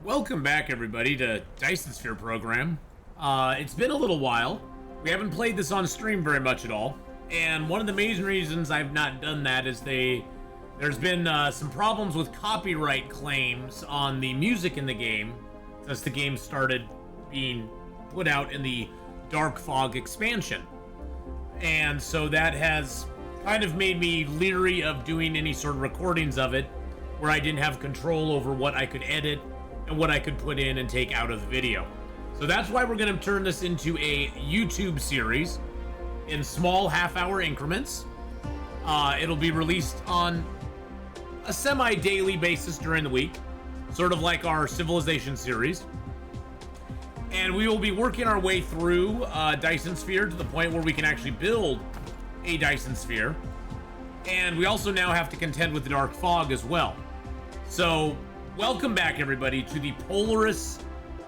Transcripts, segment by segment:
Welcome back, everybody, to Dyson Sphere program. It's been a little while. We haven't played this on stream very much at all, and one of the main reasons I've not done that is there's been some problems with copyright claims on the music in the game since the game started being put out in the Dark Fog expansion. And so that has kind of made me leery of doing any sort of recordings of it where I didn't have control over what I could edit and what I could put in and take out of the video. So that's why we're going to turn this into a YouTube series in small half-hour increments. It'll be released on a semi-daily basis during the week, sort of like our Civilization series. And we will be working our way through Dyson Sphere to the point where we can actually build a Dyson Sphere. And we also now have to contend with the Dark Fog as well. So welcome back, everybody, to the Polaris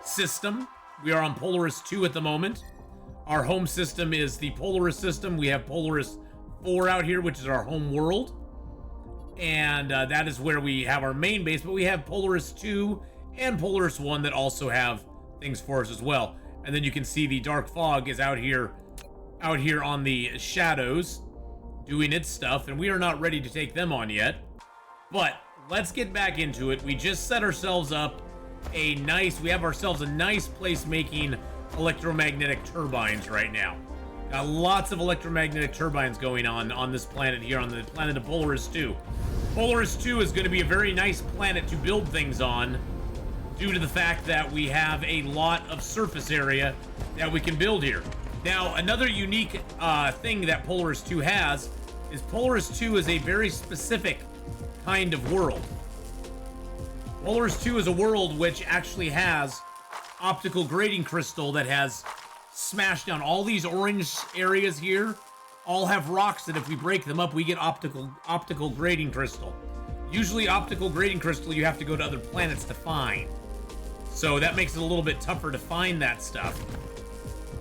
system. We are on Polaris 2 at the moment. Our home system is the Polaris system. We have Polaris 4 out here, which is our home world. And that is where we have our main base, but we have Polaris 2 and Polaris 1 that also have things for us as well. And then you can see the Dark Fog is out here on the shadows doing its stuff, and we are not ready to take them on yet. But let's get back into it. We just set ourselves up we have ourselves a nice place making electromagnetic turbines right now. Got lots of electromagnetic turbines going on this planet here, on the planet of Polaris 2. Polaris 2 is going to be a very nice planet to build things on due to the fact that we have a lot of surface area that we can build here. Now, another unique thing that Polaris 2 has is Polaris 2 is a very specific kind of world. Polaris 2 is a world which actually has optical grading crystal that has smashed down. All these orange areas here all have rocks that if we break them up, we get optical grading crystal. Usually optical grading crystal you have to go to other planets to find. So that makes it a little bit tougher to find that stuff.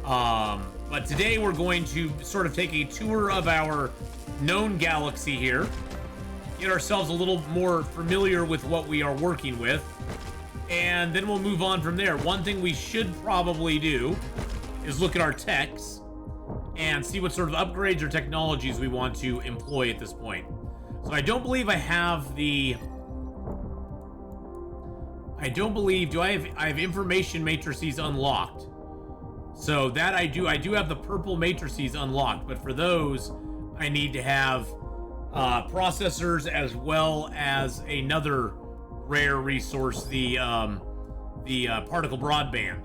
But today we're going to sort of take a tour of our known galaxy here, get ourselves a little more familiar with what we are working with, and then we'll move on from there. One thing we should probably do is look at our techs and see what sort of upgrades or technologies we want to employ at this point. So I don't believe I have the... I have information matrices unlocked. So that I do have the purple matrices unlocked, but for those I need to have processors as well as another rare resource, the particle broadband.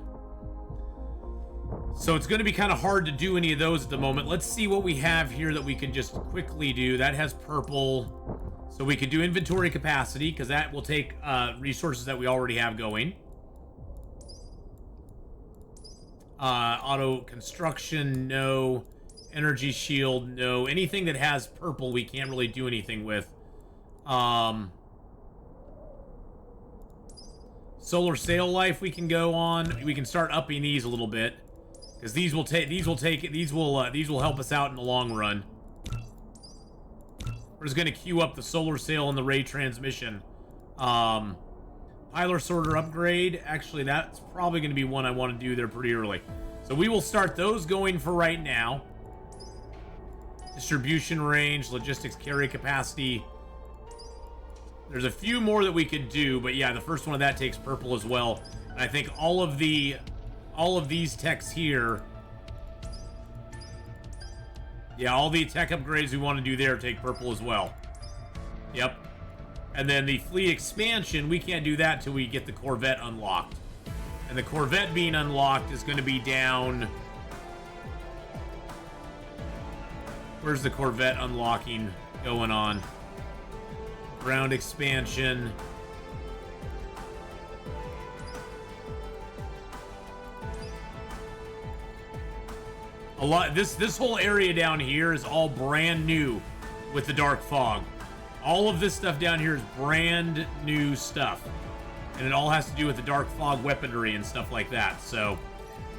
So it's going to be kind of hard to do any of those at the moment. Let's see what we have here that we can just quickly do. That has purple, so we could do inventory capacity because that will take resources that we already have going. Auto construction, no. Energy shield, no. Anything that has purple, we can't really do anything with. Solar sail life we can go on. We can start upping these a little bit because these will help us out in the long run. We're just gonna queue up the solar sail and the ray transmission. Pilar sorter upgrade. Actually, that's probably gonna be one I want to do there pretty early. So we will start those going for right now. Distribution range, logistics carry capacity. There's a few more that we could do, but yeah, the first one of that takes purple as well. And I think all of these techs here, yeah, all the tech upgrades we want to do there take purple as well. Yep. And then the fleet expansion, we can't do that till we get the Corvette unlocked. And the Corvette being unlocked is going to be down... Where's the Corvette unlocking going on? Ground expansion. This whole area down here is all brand new with the Dark Fog. All of this stuff down here is brand new stuff. And it all has to do with the Dark Fog weaponry and stuff like that. So,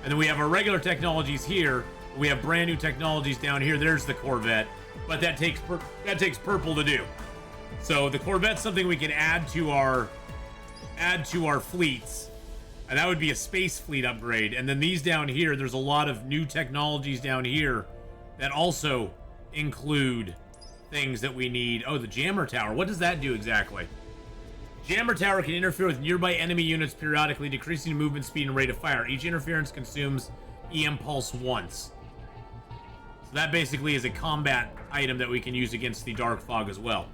and then we have our regular technologies here. We have brand new technologies down here. There's the Corvette, but that takes purple to do. So the Corvette's something we can add to our add to our fleets. And that would be a space fleet upgrade. And then these down here, there's a lot of new technologies down here that also include things that we need. Oh, the jammer tower. What does that do exactly? Jammer tower can interfere with nearby enemy units periodically, decreasing movement speed and rate of fire. Each interference consumes EM pulse once. So that basically is a combat item that we can use against the dark fog as well.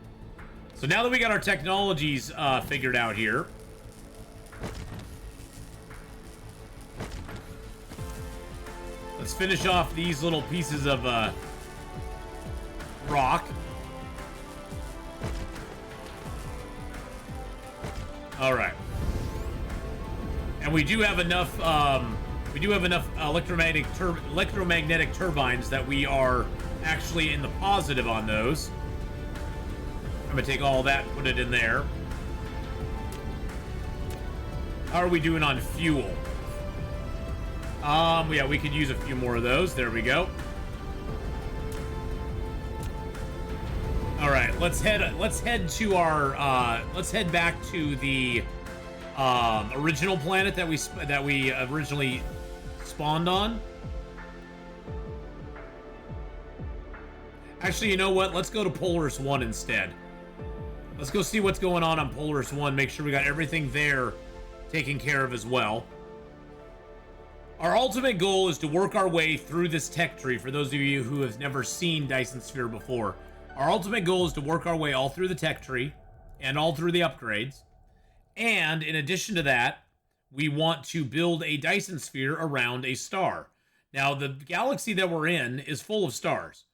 So now that we got our technologies figured out here, let's finish off these little pieces of rock. All right, and we do have enough. Electromagnetic turbines that we are actually in the positive on those. I'm gonna take all that, put it in there. How are we doing on fuel? Yeah, we could use a few more of those. There we go. All right, let's head to our let's head back to the original planet that we originally spawned on. Actually, you know what? Let's go to Polaris 1 instead. Let's go see what's going on Polaris 1. Make sure we got everything there taken care of as well. Our ultimate goal is to work our way through this tech tree. For those of you who have never seen Dyson Sphere before, our ultimate goal is to work our way all through the tech tree and all through the upgrades. And in addition to that, we want to build a Dyson Sphere around a star. Now, the galaxy that we're in is full of stars.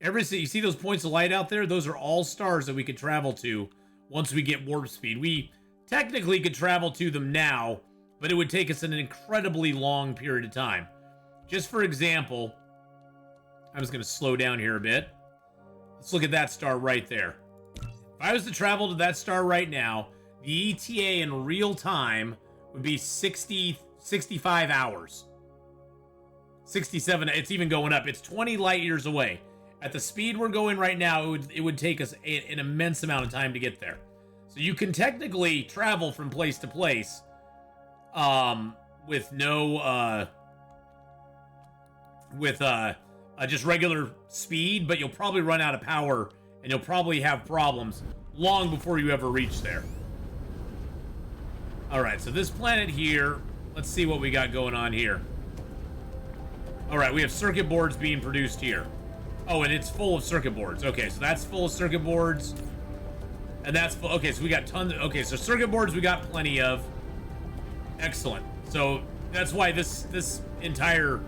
You see those points of light out there? Those are all stars that we could travel to once we get warp speed. We technically could travel to them now, but it would take us an incredibly long period of time. Just for example, I'm just going to slow down here a bit. Let's look at that star right there. If I was to travel to that star right now, the ETA in real time would be 65 hours. 67, it's even going up. It's 20 light years away. At the speed we're going right now, it would take us an immense amount of time to get there. So you can technically travel from place to place with no just regular speed, but you'll probably run out of power and you'll probably have problems long before you ever reach there. All right, so this planet here, let's see what we got going on here. All right, we have circuit boards being produced here. Oh, and it's full of circuit boards. Okay, so that's full of circuit boards. And that's full. Okay, so we got tons. Okay, so circuit boards we got plenty of. Excellent. So that's why this entire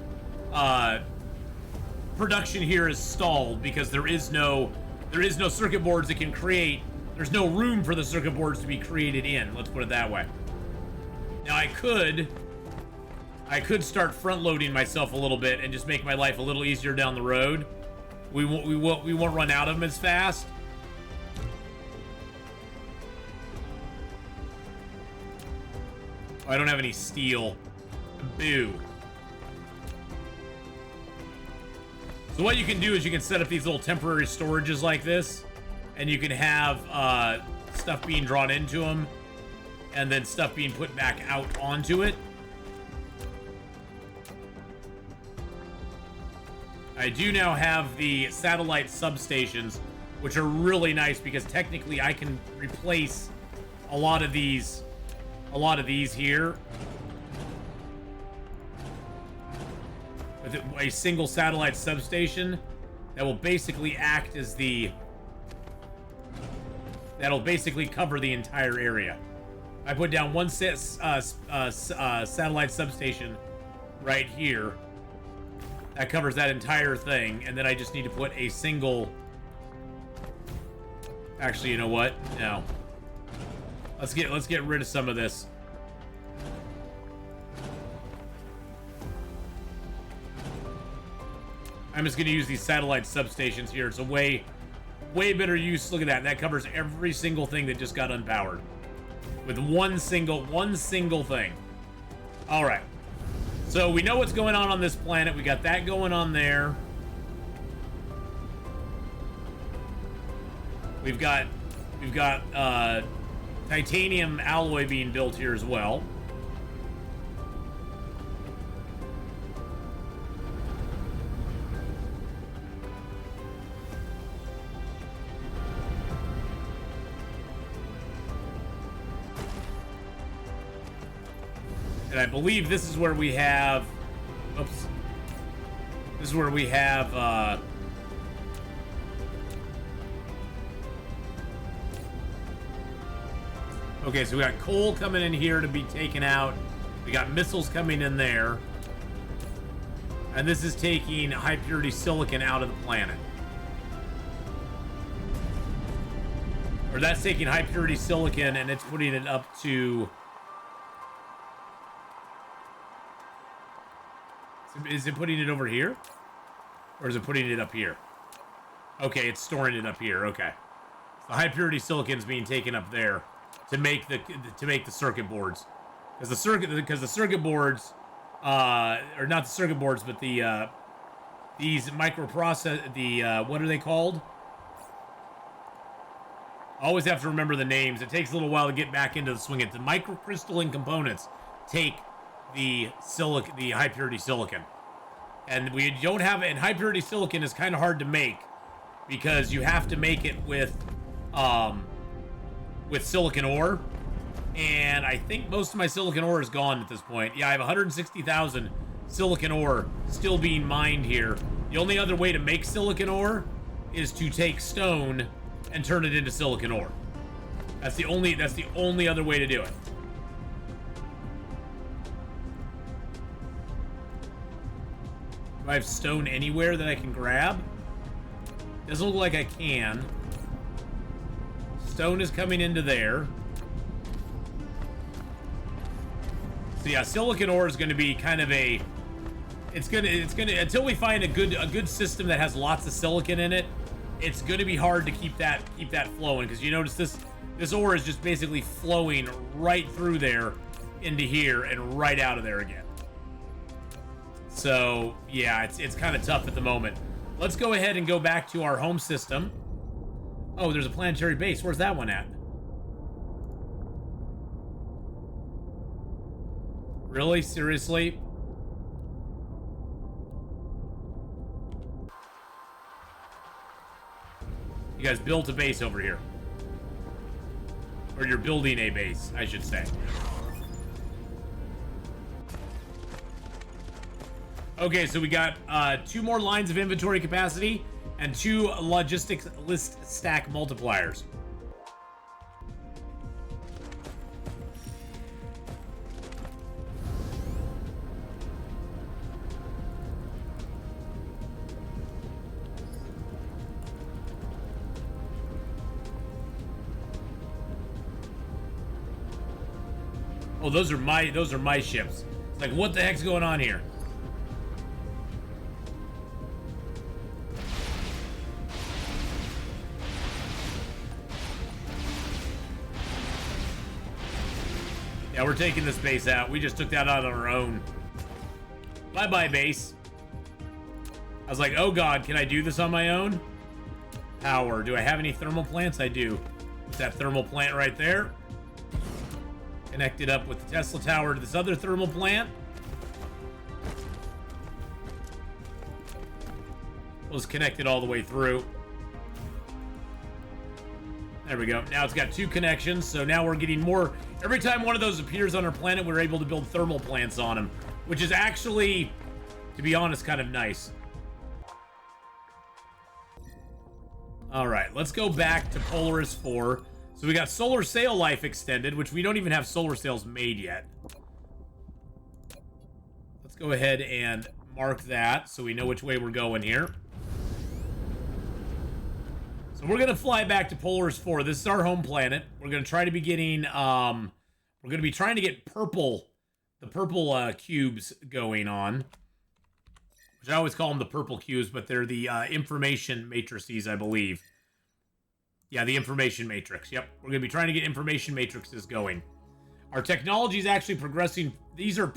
production here is stalled, because there is no circuit boards that can create. There's no room for the circuit boards to be created in. Let's put it that way. Now I could start front loading myself a little bit and just make my life a little easier down the road. We won't run out of them as fast. Oh, I don't have any steel. Boo. So what you can do is you can set up these little temporary storages like this, and you can have stuff being drawn into them, and then stuff being put back out onto it. I do now have the satellite substations, which are really nice because technically I can replace a lot of these here with a single satellite substation that will basically act as that'll basically cover the entire area. I put down one satellite substation right here that covers that entire thing, and then I just need to put a single. Actually, you know what? No. Let's get rid of some of this. I'm just going to use these satellite substations here. It's a way better use. Look at that. That covers every single thing that just got unpowered with one single thing. All right. So we know what's going on this planet. We got that going on there. We've got titanium alloy being built here as well. And I believe this is where we have... Oops. This is where we have... Okay, so we got coal coming in here to be taken out. We got missiles coming in there. And this is taking high-purity silicon out of the planet. Or that's taking high-purity silicon and it's putting it up to... Is it putting it over here? Or is it putting it up here? Okay, it's storing it up here. Okay. So the high-purity silicon is being taken up there to make the circuit boards. Because the circuit boards, or not the circuit boards, but the these microprocess, what are they called? I always have to remember the names. It takes a little while to get back into the swing. The microcrystalline components take the high purity silicon, and we don't have it. And high purity silicon is kind of hard to make because you have to make it with silicon ore. And I think most of my silicon ore is gone at this point. Yeah, I have 160,000 silicon ore still being mined here. The only other way to make silicon ore is to take stone and turn it into silicon ore. That's the only other way to do it. Do I have stone anywhere that I can grab? Doesn't look like I can. Stone is coming into there. So yeah, silicon ore is going to be kind of a... It's gonna until we find a good system that has lots of silicon in it, it's going to be hard to keep that flowing, because you notice this ore is just basically flowing right through there into here and right out of there again. So yeah, it's kind of tough at the moment. Let's go ahead and go back to our home system. Oh, there's a planetary base. Where's that one at? Really? Seriously? You guys built a base over here. Or you're building a base, I should say. Okay, so we got 2 more lines of inventory capacity and 2 logistics list stack multipliers. Oh, those are my ships. It's like, what the heck's going on here? Yeah, we're taking this base out. We just took that out on our own. Bye-bye, base. I was like, oh god, can I do this on my own? Power. Do I have any thermal plants? I do. It's that thermal plant right there. Connected up with the Tesla tower to this other thermal plant. It was connected all the way through. There we go. Now it's got 2 connections, so now we're getting more. Every time one of those appears on our planet, we're able to build thermal plants on them, which is actually, to be honest, kind of nice. All right, let's go back to Polaris 4. So we got solar sail life extended, which we don't even have solar sails made yet. Let's go ahead and mark that so we know which way we're going here. So we're gonna fly back to Polaris 4. This is our home planet. We're gonna try to be getting we're gonna be trying to get the purple cubes going on. Which I always call them the purple cubes, but they're the information matrices, I believe. Yeah, the information matrix. Yep, we're going to be trying to get information matrices going. Our technology is actually progressing. These are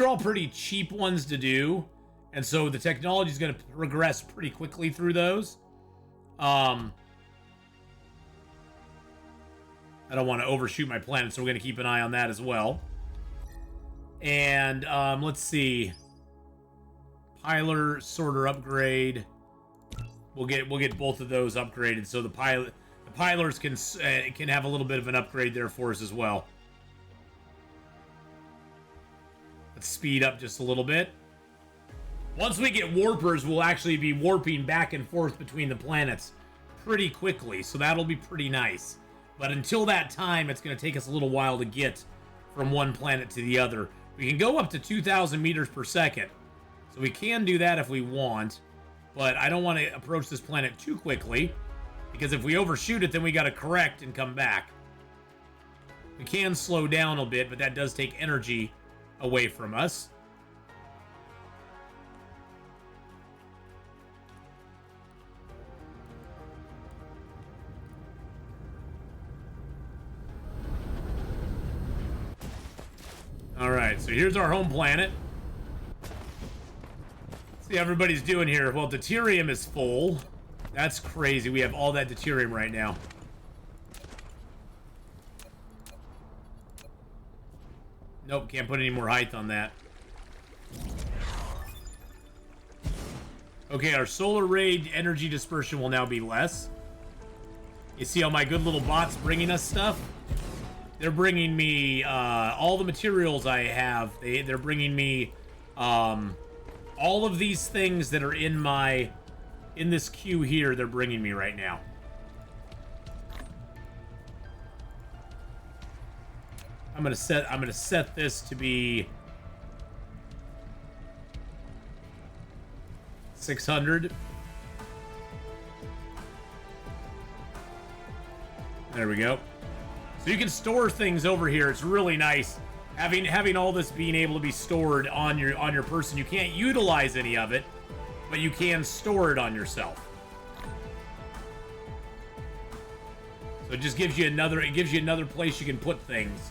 all pretty cheap ones to do. And so the technology is going to progress pretty quickly through those. I don't want to overshoot my planet, so we're going to keep an eye on that as well. And let's see. Piler sorter upgrade. We'll get both of those upgraded, so the pilers can have a little bit of an upgrade there for us as well. Let's speed up just a little bit. Once we get warpers, we'll actually be warping back and forth between the planets pretty quickly, so that'll be pretty nice. But until that time, it's going to take us a little while to get from one planet to the other. We can go up to 2,000 meters per second, so we can do that if we want, but I don't want to approach this planet too quickly, because if we overshoot it, then we got to correct and come back. We can slow down a bit, but that does take energy away from us. All right, so here's our home planet. See how everybody's doing here. Well, deuterium is full. That's crazy. We have all that deuterium right now. Nope, can't put any more height on that. Okay, our solar ray energy dispersion will now be less. You see how my good little bot's bringing us stuff? They're bringing me all the materials I have. They're bringing me all of these things that are in this queue here. They're bringing me right now. I'm gonna set this to be 600. There we go. So you can store things over here. It's really nice having all this being able to be stored on your person. You can't utilize any of it, but you can store it on yourself. So it just gives you another place you can put things.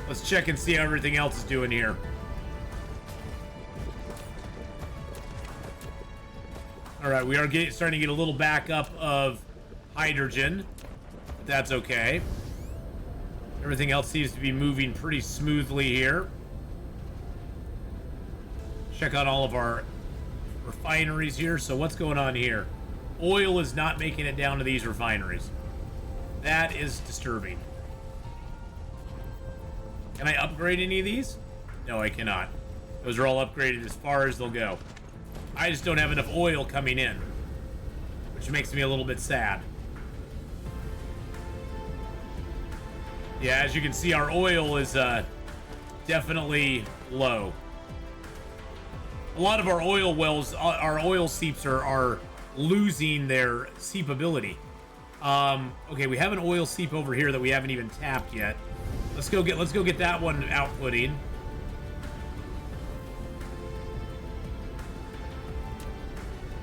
Let's check and see how everything else is doing here. All right, we are starting to get a little backup of hydrogen, but that's okay. Everything else seems to be moving pretty smoothly here. Check out all of our refineries here. So what's going on here? Oil is not making it down to these refineries. That is disturbing. Can I upgrade any of these? No, I cannot. Those are all upgraded as far as they'll go. I just don't have enough oil coming in, which makes me a little bit sad. Yeah, as you can see, our oil is definitely low. A lot of our oil wells, our oil seeps are losing their seepability. Okay, we have an oil seep over here that we haven't even tapped yet. Let's go get that one outputting.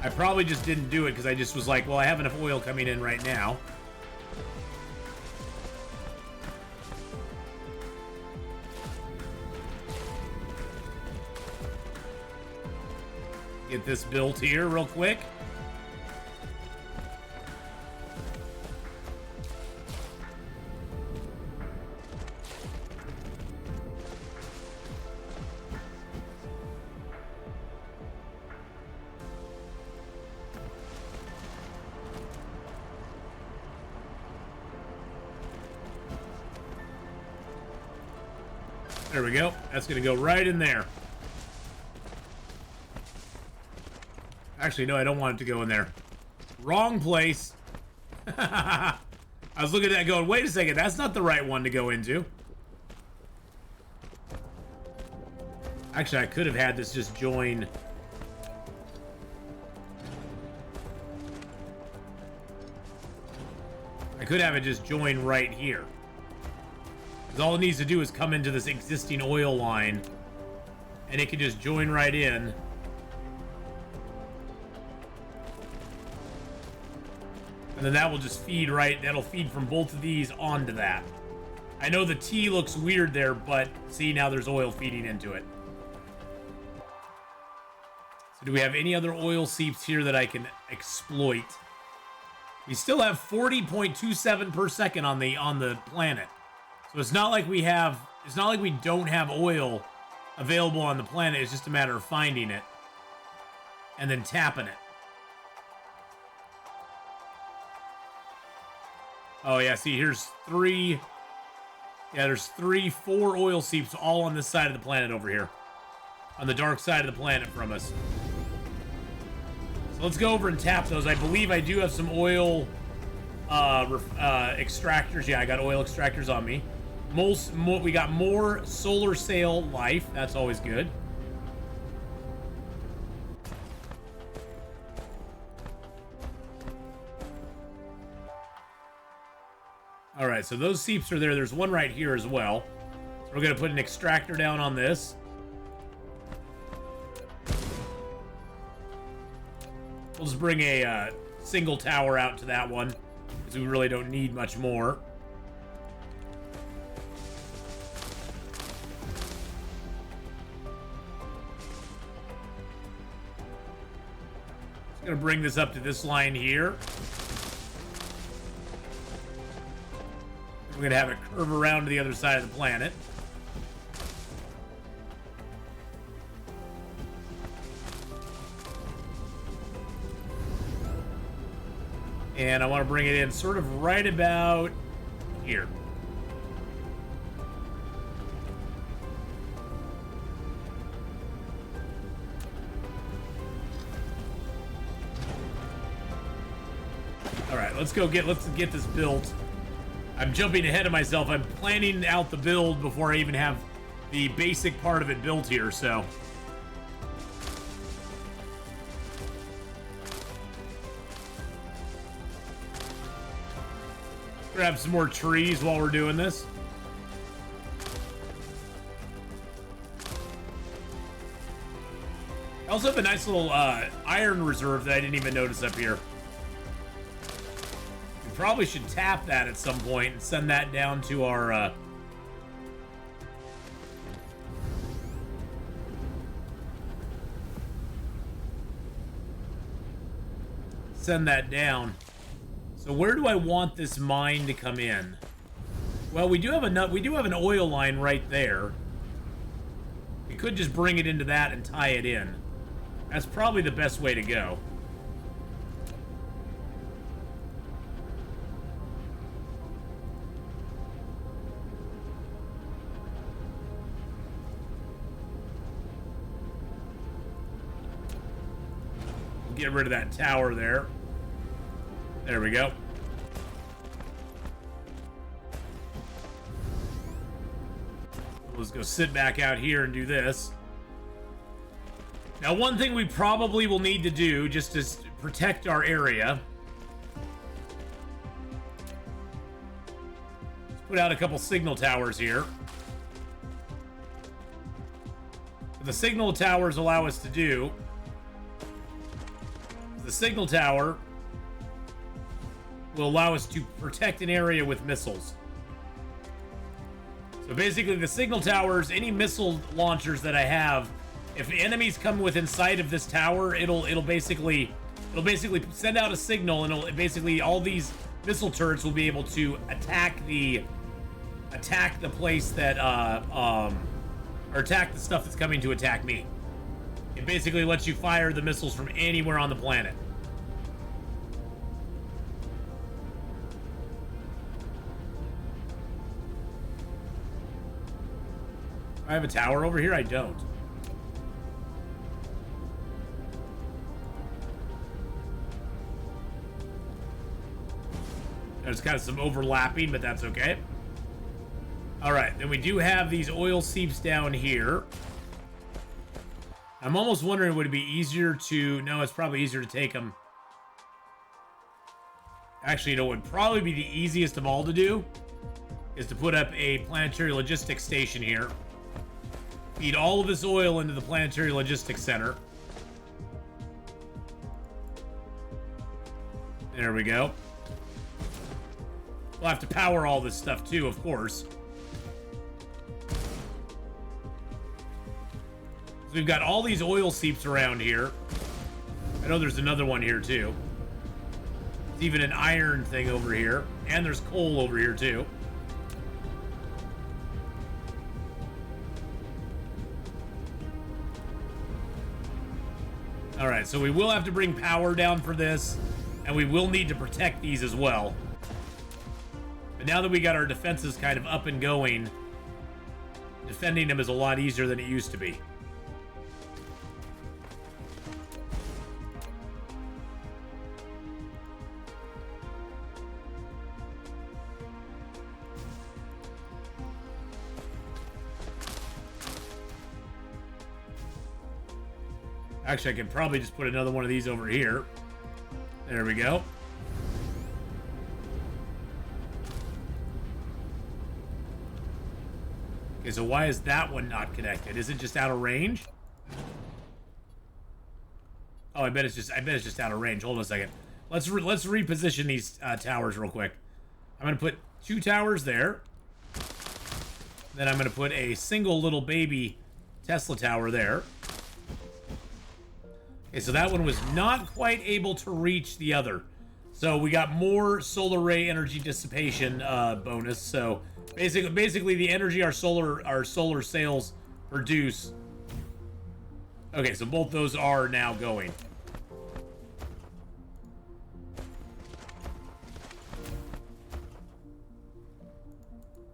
I probably just didn't do it because I just was like, well, I have enough oil coming in right now. Get this built here real quick. There we go. That's going to go right in there. Actually, no, I don't want it to go in there. Wrong place. I was looking at that going, wait a second, that's not the right one to go into. Actually, I could have had this just join. I could have it just join right here. All it needs to do is come into this existing oil line, and it can just join right in. And then that will just feed right, that'll feed from both of these onto that. I know the T looks weird there, but see, now there's oil feeding into it. So do we have any other oil seeps here that I can exploit? We still have 40.27 per second on the planet. So it's not like we don't have oil available on the planet. It's just a matter of finding it and then tapping it. Oh yeah, see, here's three. Yeah, there's 4 oil seeps all on this side of the planet over here. On the dark side of the planet from us. So let's go over and tap those. I believe I do have some oil extractors. Yeah, I got oil extractors on me. We got more solar sail life. That's always good. All right, so those seeps are there. There's one right here as well. So we're going to put an extractor down on this. We'll just bring a single tower out to that one, because we really don't need much more. Just going to bring this up to this line here. We're going to have it curve around to the other side of the planet. And I want to bring it in sort of right about here. All right, let's get this built. I'm jumping ahead of myself. I'm planning out the build before I even have the basic part of it built here, so. Grab some more trees while we're doing this. I also have a nice little iron reserve that I didn't even notice up here. We probably should tap that at some point and send that down to our... send that down. So where do I want this mine to come in? Well, we do have an oil line right there. We could just bring it into that and tie it in. That's probably the best way to go. Get rid of that tower there. There we go. Let's go sit back out here and do this. Now, one thing we probably will need to do just to protect our area. Let's put out a couple signal towers here. What the signal towers allow us to do, the signal tower will allow us to protect an area with missiles. So basically, the signal towers, any missile launchers that I have, if enemies come within sight of this tower, it'll basically send out a signal, and it'll basically, all these missile turrets will be able to attack the place that or attack the stuff that's coming to attack me. It basically lets you fire the missiles from anywhere on the planet. I have a tower over here? I don't. There's kind of some overlapping, but that's okay. All right, then we do have these oil seeps down here. I'm almost wondering, would it be easier to... No, it's probably easier to take them. Actually, you know what would probably be the easiest of all to do is to put up a planetary logistics station here. Feed all of this oil into the planetary logistics center. There we go. We'll have to power all this stuff too, of course. So we've got all these oil seeps around here. I know there's another one here too. There's even an iron thing over here. And there's coal over here too. Alright, so we will have to bring power down for this. And we will need to protect these as well. But now that we got our defenses kind of up and going, defending them is a lot easier than it used to be. Actually, I could probably just put another one of these over here. There we go. Okay, so why is that one not connected? Is it just out of range? Oh, I bet it's just out of range. Hold on a second. Let's reposition these towers real quick. I'm gonna put 2 towers there. Then I'm gonna put a single little baby Tesla tower there. Okay, so that one was not quite able to reach the other. So we got more solar ray energy dissipation bonus. So basically the energy our solar sails produce. Okay, so both those are now going.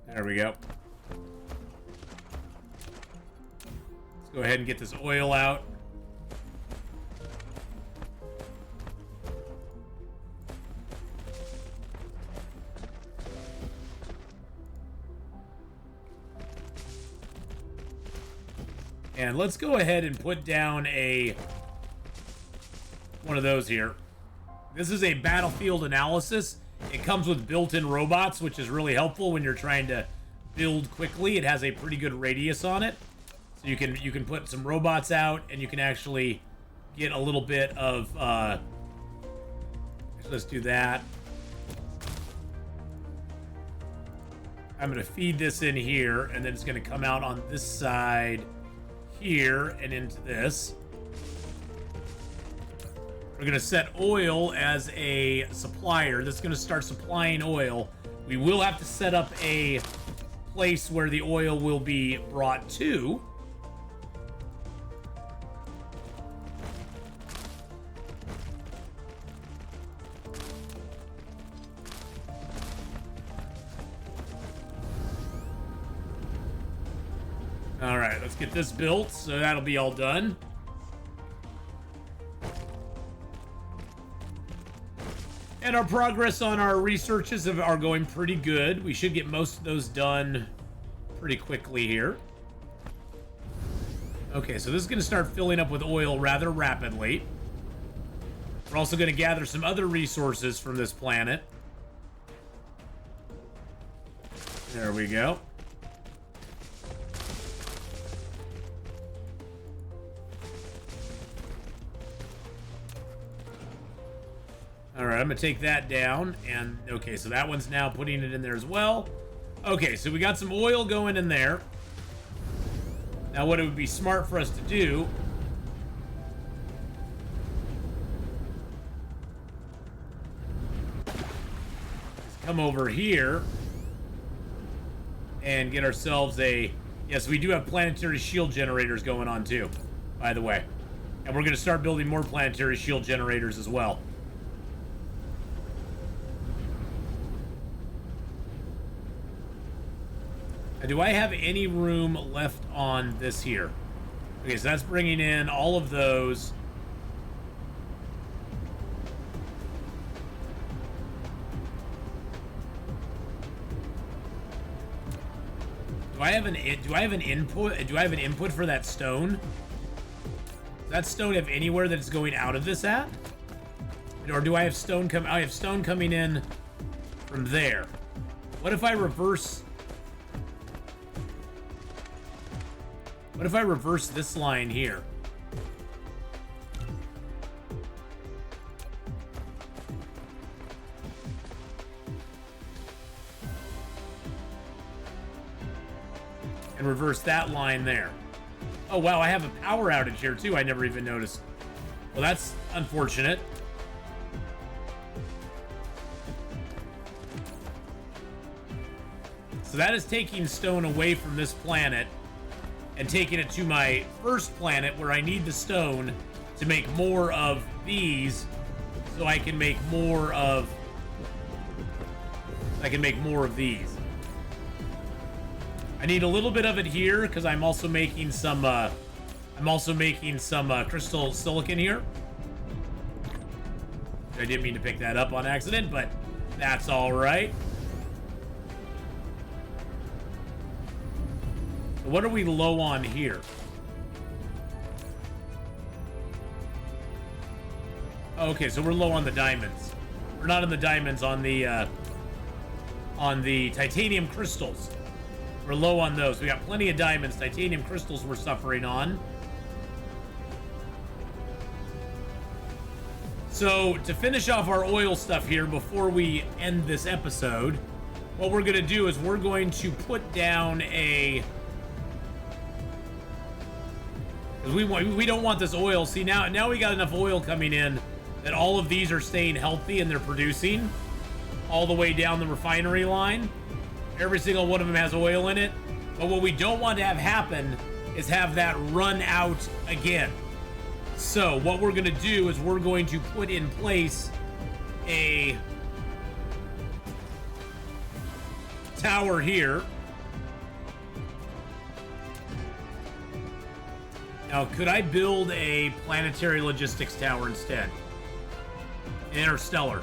There we go. Let's go ahead and get this oil out. And let's go ahead and put down one of those here. This is a battlefield analysis. It comes with built-in robots, which is really helpful when you're trying to build quickly. It has a pretty good radius on it. So you can put some robots out and you can actually get a little bit of let's do that. I'm gonna feed this in here, and then it's gonna come out on this side here and into this. We're gonna set oil as a supplier. That's gonna start supplying oil. We will have to set up a place where the oil will be brought to. All right, let's get this built, so that'll be all done. And our progress on our researches are going pretty good. We should get most of those done pretty quickly here. Okay, so this is going to start filling up with oil rather rapidly. We're also going to gather some other resources from this planet. There we go. All right, I'm gonna take that down, and okay, so that one's now putting it in there as well. Okay, so we got some oil going in there. Now, what it would be smart for us to do is come over here and get ourselves a... Yes, we do have planetary shield generators going on too, by the way. And we're gonna start building more planetary shield generators as well. Do I have any room left on this here? Okay, so that's bringing in all of those. Do I have an input? Do I have an input for that stone? Does that stone have anywhere that it's going out of this at? Or do I have stone I have stone coming in from there. What if I reverse... What if I reverse this line here? And reverse that line there. Oh, wow, I have a power outage here, too. I never even noticed. Well, that's unfortunate. So that is taking stone away from this planet and taking it to my first planet where I need the stone to make more of these so I can make more of these. I need a little bit of it here because I'm also making some crystal silicon here. I didn't mean to pick that up on accident, but that's all right. What are we low on here? Okay, so we're low on the diamonds. We're not on the diamonds, on the titanium crystals. We're low on those. We got plenty of diamonds. Titanium crystals we're suffering on. So, to finish off our oil stuff here before we end this episode, what we're going to do is we're going to put down a... because we don't want this oil. See, now we got enough oil coming in that all of these are staying healthy and they're producing all the way down the refinery line. Every single one of them has oil in it. But what we don't want to have happen is have that run out again. So what we're going to do is we're going to put in place a tower here. Now, could I build a planetary logistics tower instead? Interstellar.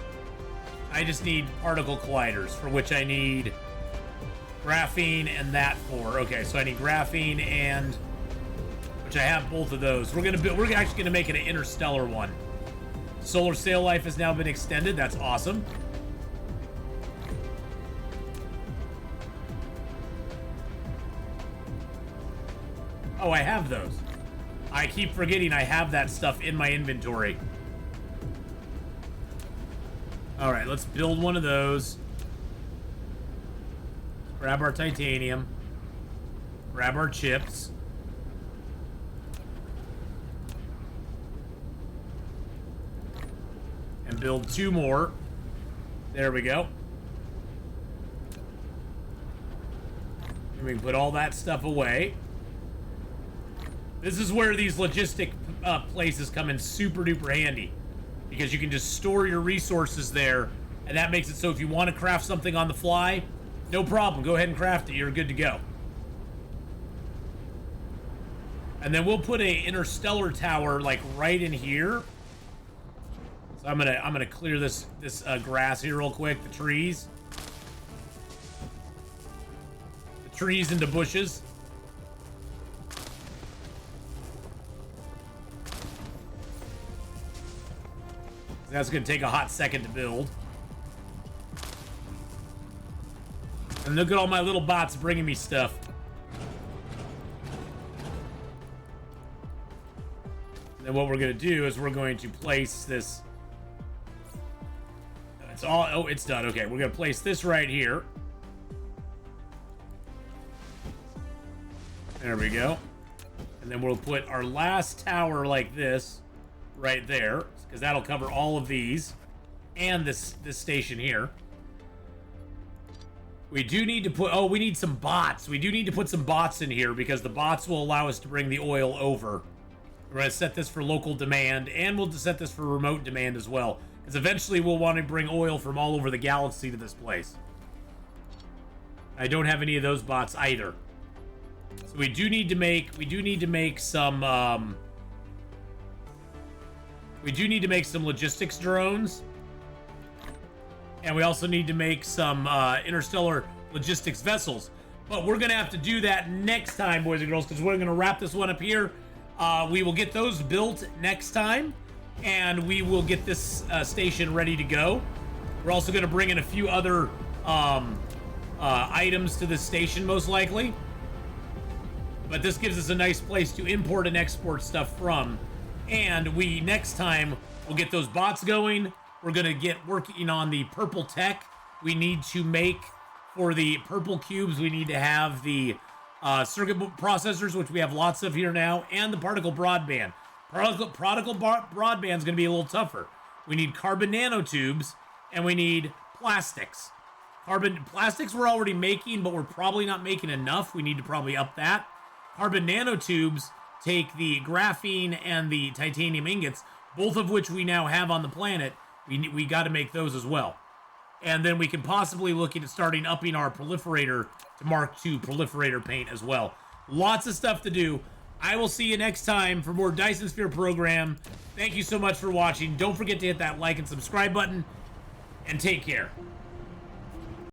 I just need particle colliders, for which I need graphene and that for. Okay, so I need graphene and, which I have both of those. We're actually gonna make it an interstellar one. Solar sail life has now been extended. That's awesome. Oh, I have those. I keep forgetting I have that stuff in my inventory. All right, let's build one of those. Grab our titanium. Grab our chips. And build 2 more. There we go. And we can put all that stuff away. This is where these logistic places come in super duper handy, because you can just store your resources there, and that makes it so if you want to craft something on the fly, no problem. Go ahead and craft it. You're good to go. And then we'll put a interstellar tower like right in here. So I'm gonna clear this grass here real quick. The trees into bushes. That's going to take a hot second to build. And look at all my little bots bringing me stuff. And then what we're going to do is we're going to place this. It's all. Oh, it's done. Okay, we're going to place this right here. There we go. And then we'll put our last tower like this right there, because that'll cover all of these and this station here. We do need to put, we need some bots. We do need to put some bots in here because the bots will allow us to bring the oil over. We're going to set this for local demand, and we'll set this for remote demand as well, because eventually we'll want to bring oil from all over the galaxy to this place. I don't have any of those bots either. So we do need to make some logistics drones. And we also need to make some interstellar logistics vessels. But we're going to have to do that next time, boys and girls, because we're going to wrap this one up here. We will get those built next time, and we will get this station ready to go. We're also going to bring in a few other items to this station, most likely. But this gives us a nice place to import and export stuff from. And we, next time, will get those bots going. We're going to get working on the purple tech. We need to make, for the purple cubes, we need to have the circuit processors, which we have lots of here now, and the particle broadband. Particle broadband is going to be a little tougher. We need carbon nanotubes, and we need plastics. Plastics we're already making, but we're probably not making enough. We need to probably up that. Carbon nanotubes take the graphene and the titanium ingots, both of which we now have on the planet. We got to make those as well. And then we can possibly look at starting upping our proliferator to Mark II proliferator paint as well. Lots of stuff to do. I will see you next time for more Dyson Sphere program. Thank you so much for watching. Don't forget to hit that like and subscribe button, and take care.